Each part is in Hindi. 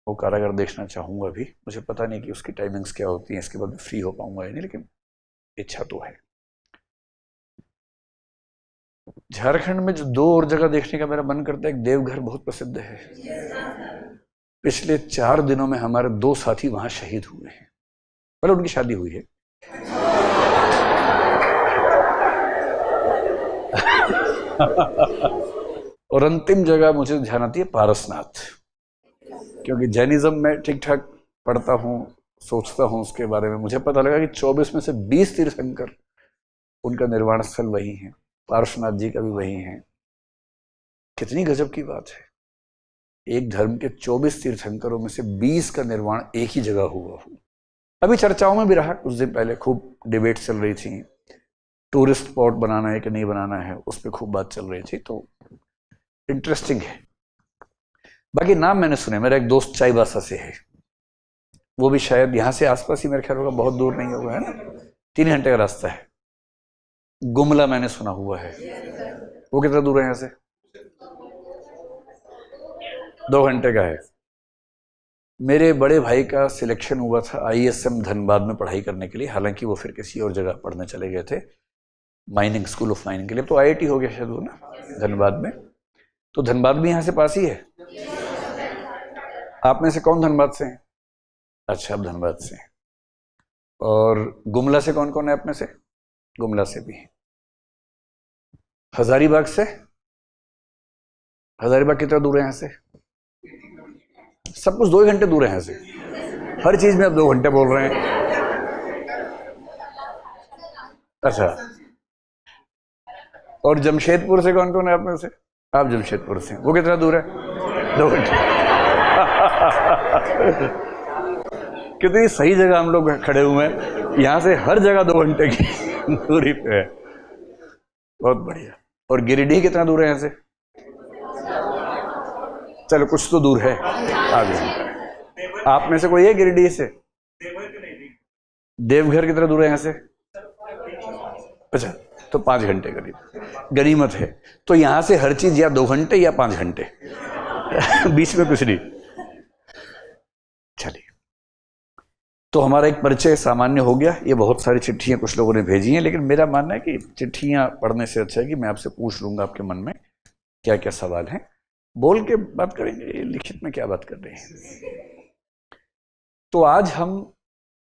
वो कारागार देखना चाहूँगा भी। मुझे पता नहीं कि उसकी टाइमिंग्स क्या होती हैं, इसके बाद मैं फ्री हो पाऊंगा या नहीं, लेकिन इच्छा तो है। झारखंड में जो दो और जगह देखने का मेरा मन करता है, एक देवघर बहुत प्रसिद्ध है। पिछले 4 दिनों में हमारे 2 साथी वहां शहीद हुए हैं, मतलब उनकी शादी हुई है। और अंतिम जगह मुझे ध्यान आती है पारसनाथ, क्योंकि जैनिज्म में ठीक ठाक पढ़ता हूँ, सोचता हूँ उसके बारे में। मुझे पता लगा कि 24 में से 20 तीर्थंकर उनका निर्वाण स्थल वही है, पार्श्वनाथ जी का भी वही है। कितनी गजब की बात है, एक धर्म के 24 तीर्थंकरों में से 20 का निर्वाण एक ही जगह हुआ हो। अभी चर्चाओं में भी रहा, कुछ दिन पहले खूब डिबेट चल रही थी, टूरिस्ट स्पॉट बनाना है कि नहीं बनाना है, उस पर खूब बात चल रही थी, तो इंटरेस्टिंग है। बाकी नाम मैंने सुने, मेरा एक दोस्त चाईबासा से है, वो भी शायद यहाँ से आसपास ही मेरे ख्याल होगा, बहुत दूर नहीं होगा, है ना, 3 घंटे का रास्ता है। गुमला मैंने सुना हुआ है, वो कितना दूर है यहाँ से? 2 घंटे का है। मेरे बड़े भाई का सिलेक्शन हुआ था आईएसएम धनबाद में पढ़ाई करने के लिए, हालांकि वो फिर किसी और जगह पढ़ने चले गए थे, माइनिंग, स्कूल ऑफ माइनिंग के लिए। तो आईआईटी हो गया शायद वो ना धनबाद में। तो धनबाद भी यहाँ से पास ही है। आप में से कौन धनबाद से हैं? अच्छा, आप धनबाद से हैं। और गुमला से कौन कौन है आप में से? गुमला से भी। हजारीबाग से? हजारीबाग कितना दूर है यहाँ से? सब कुछ 2 ही घंटे दूर है यहाँ से, हर चीज में आप 2 घंटे बोल रहे हैं। अच्छा, और जमशेदपुर से कौन कौन है आप में से? आप जमशेदपुर से, वो कितना दूर है? 2 घंटे। कितनी सही जगह हम लोग खड़े हुए हैं, यहाँ से हर जगह 2 घंटे की दूरी पे है। बहुत बढ़िया। और गिरिडीह कितना दूर है यहाँ से? चलो कुछ तो दूर है, आगे। आप में से कोई है गिरिडीह से? देवघर कितना दूर है यहाँ से? अच्छा, तो 5 घंटे करीब, गनीमत है। तो यहाँ से हर चीज या 2 घंटे या 5 घंटे, बीच में कुछ नहीं। चलिए, तो हमारा एक परिचय सामान्य हो गया। ये बहुत सारी चिट्ठियां कुछ लोगों ने भेजी हैं, लेकिन मेरा मानना है कि चिट्ठियां पढ़ने से अच्छा है कि मैं आपसे पूछ लूंगा आपके मन में क्या क्या सवाल हैं। बोल के बात करेंगे, लिखित में क्या बात कर रहे हैं। तो आज हम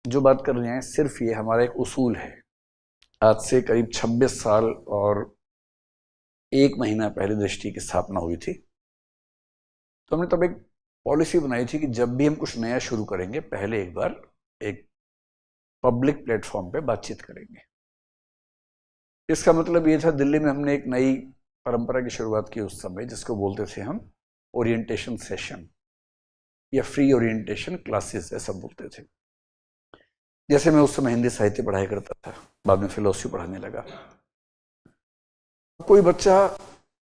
जो बात कर रहे हैं, सिर्फ ये हमारा एक उसूल है। आज से करीब 26 साल और 1 महीना पहले दृष्टि की स्थापना हुई थी। तो हमने तब एक पॉलिसी बनाई थी कि जब भी हम कुछ नया शुरू करेंगे, पहले एक बार एक पब्लिक प्लेटफॉर्म पे बातचीत करेंगे। इसका मतलब ये था, दिल्ली में हमने एक नई परंपरा की शुरुआत की उस समय, जिसको बोलते थे हम ओरिएंटेशन सेशन या फ्री ओरिएंटेशन क्लासेस, ऐसा बोलते थे। जैसे मैं उस समय हिंदी साहित्य पढ़ाई करता था, बाद में फिलोसफी पढ़ाने लगा। कोई बच्चा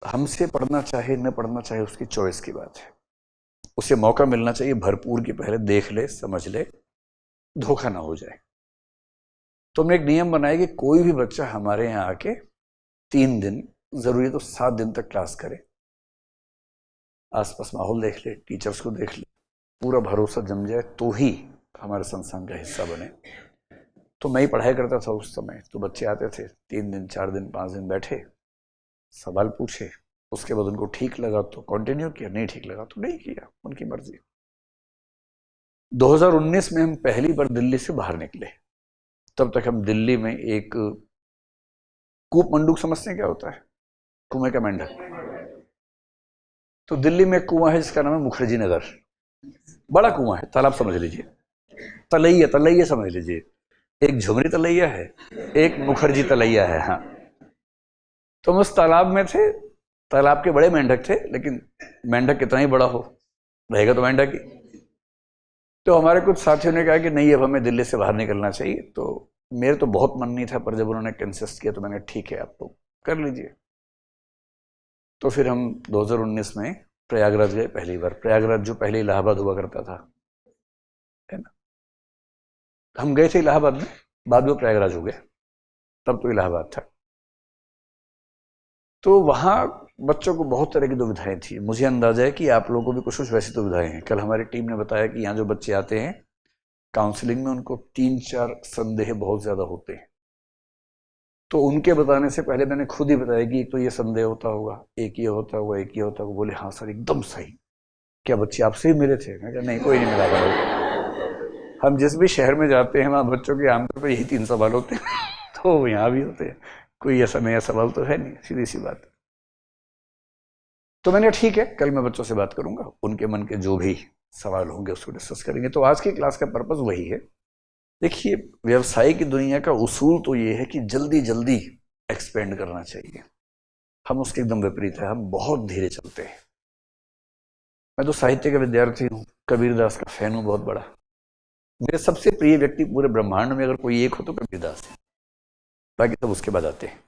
हमसे पढ़ना चाहे न पढ़ना चाहे, उसकी चॉइस की बात है। उसे मौका मिलना चाहिए भरपूर कि पहले देख ले, समझ ले, धोखा ना हो जाए। तो हमने एक नियम बनाया कि कोई भी बच्चा हमारे यहाँ आके 3 दिन, जरूरी तो 7 दिन तक क्लास करे, आसपास माहौल देख ले, टीचर्स को देख ले, पूरा भरोसा जम जाए, तो ही हमारे संस्थान का हिस्सा बने। तो मैं ही पढ़ाई करता था उस समय। तो बच्चे आते थे, 3 दिन, 4 दिन, 5 दिन बैठे, सवाल पूछे, उसके बाद उनको ठीक लगा तो कंटिन्यू किया, नहीं ठीक लगा तो नहीं किया, उनकी मर्जी। 2019 में हम पहली बार दिल्ली से बाहर निकले। तब तक हम दिल्ली में एक कूप मंडूक समझते हैं क्या होता है? कुएं का मेंढक। तो दिल्ली में एक कुआं है जिसका नाम है मुखर्जी नगर। बड़ा कुआं है, तालाब समझ लीजिए, तलैया तलैया समझ लीजिए। एक झुमरी तलैया है, एक मुखर्जी तलैया है। हाँ, तो हम उस तालाब में थे। तालाब के बड़े मेंढक थे, लेकिन मेंढक कितना ही बड़ा हो, रहेगा तो मेंढक ही। तो हमारे कुछ साथियों ने कहा कि नहीं, अब हमें दिल्ली से बाहर निकलना चाहिए। तो मेरे तो बहुत मन नहीं था, पर जब उन्होंने कंसिस्ट किया तो मैंने ठीक है, आप तो कर लीजिए। तो फिर हम 2019 में प्रयागराज गए पहली बार। प्रयागराज जो पहले इलाहाबाद हुआ करता था, है ना, हम गए थे इलाहाबाद में, बाद में प्रयागराज हो गया, तब तो इलाहाबाद था। तो वहाँ बच्चों को बहुत तरह की दुविधाएं थी। मुझे अंदाजा है कि आप लोगों को भी कुछ कुछ वैसी दुविधाएं हैं। कल हमारी टीम ने बताया कि यहाँ जो बच्चे आते हैं काउंसलिंग में, उनको 3-4 संदेह बहुत ज़्यादा होते हैं। तो उनके बताने से पहले मैंने खुद ही बताया कि एक तो ये संदेह होता होगा, एक ये होता होगा, एक ये होता होगा। बोले हाँ सर एकदम सही। क्या बच्चे आपसे ही मिले थे? मैं कहा नहीं, कोई नहीं मिला था। हम जिस भी शहर में जाते हैं वहाँ बच्चों के आमतौर पर यही 3 सवाल होते हैं तो यहाँ भी होते हैं। कोई ऐसा नया सवाल तो है नहीं, सीधी सी बात। तो मैंने ठीक है, कल मैं बच्चों से बात करूंगा, उनके मन के जो भी सवाल होंगे उसको डिस्कस करेंगे। तो आज की क्लास का पर्पस वही है। देखिए, व्यवसाय की दुनिया का उसूल तो ये है कि जल्दी जल्दी एक्सपेंड करना चाहिए। हम उसके एकदम विपरीत है, हम बहुत धीरे चलते हैं। मैं तो साहित्य का विद्यार्थी हूँ, कबीरदास का फैन हूँ बहुत बड़ा। मेरे सबसे प्रिय व्यक्ति पूरे ब्रह्मांड में अगर कोई एक हो तो कबीरदास है, बाकी सब उसके बाद आते हैं।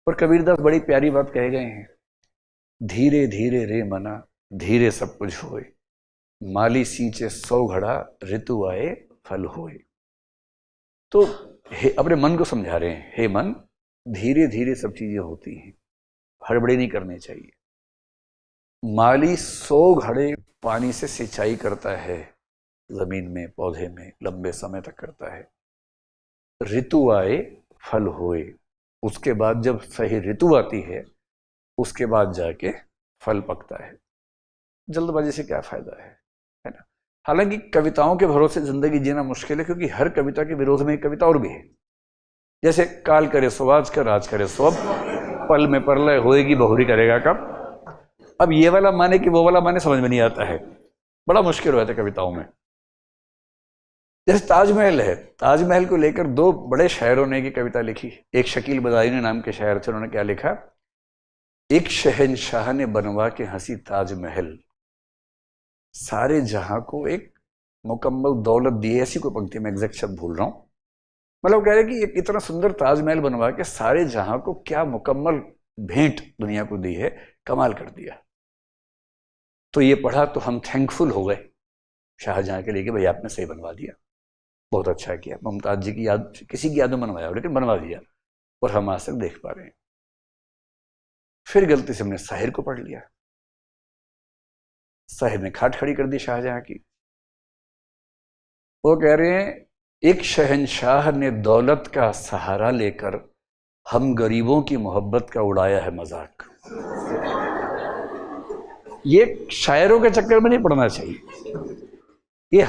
और कबीरदास बड़ी प्यारी बात कहे गए हैं, धीरे धीरे रे मना धीरे सब कुछ होए, माली सींचे 100 घड़ा ऋतु आए फल होए। तो अपने मन को समझा रहे हैं, हे मन धीरे धीरे सब चीजें होती हैं, हड़बड़ी नहीं करनी चाहिए। माली 100 घड़े पानी से सिंचाई करता है जमीन में, पौधे में, लंबे समय तक करता है। ऋतु आए फल होए, उसके बाद जब सही ऋतु आती है उसके बाद जाके फल पकता है। जल्दबाजी से क्या फायदा है ना। हालांकि कविताओं के भरोसे जिंदगी जीना मुश्किल है, क्योंकि हर कविता के विरोध में एक कविता और भी है। जैसे काल करे सो आज कर, आज करे सो अब, पल में परलय होएगी बहुरी करेगा कब। अब ये वाला माने कि वो वाला माने समझ में नहीं आता है, बड़ा मुश्किल हो जाता है कविताओं में। जैसे ताजमहल है, ताजमहल को लेकर 2 बड़े शायरों ने की कविता लिखी। एक शकील बदायूनी नाम के शायर थे, उन्होंने क्या लिखा, एक शहंशाह ने बनवा के हंसी ताजमहल, सारे जहां को एक मुकम्मल दौलत दी। ऐसी कोई पंक्ति, में एग्जैक्ट शब्द भूल रहा हूं। मतलब कह रहे कि एक इतना सुंदर ताजमहल बनवा के सारे जहां को क्या मुकम्मल भेंट दुनिया को दी है, कमाल कर दिया। तो ये पढ़ा तो हम थैंकफुल हो गए शाहजहां के लिए कि भाई आपने सही बनवा दिया, बहुत अच्छा किया। मुमताज जी की याद, किसी की याद में बनवाया लेकिन बनवा दिया, और हम आज तक देख पा रहे हैं। फिर गलती से हमने साहिर को पढ़ लिया, साहिर ने खाट खड़ी कर दी शाहजहां की। वो कह रहे हैं, एक शहंशाह ने दौलत का सहारा लेकर हम गरीबों की मोहब्बत का उड़ाया है मजाक। ये शायरों के चक्कर में नहीं पड़ना चाहिए। ये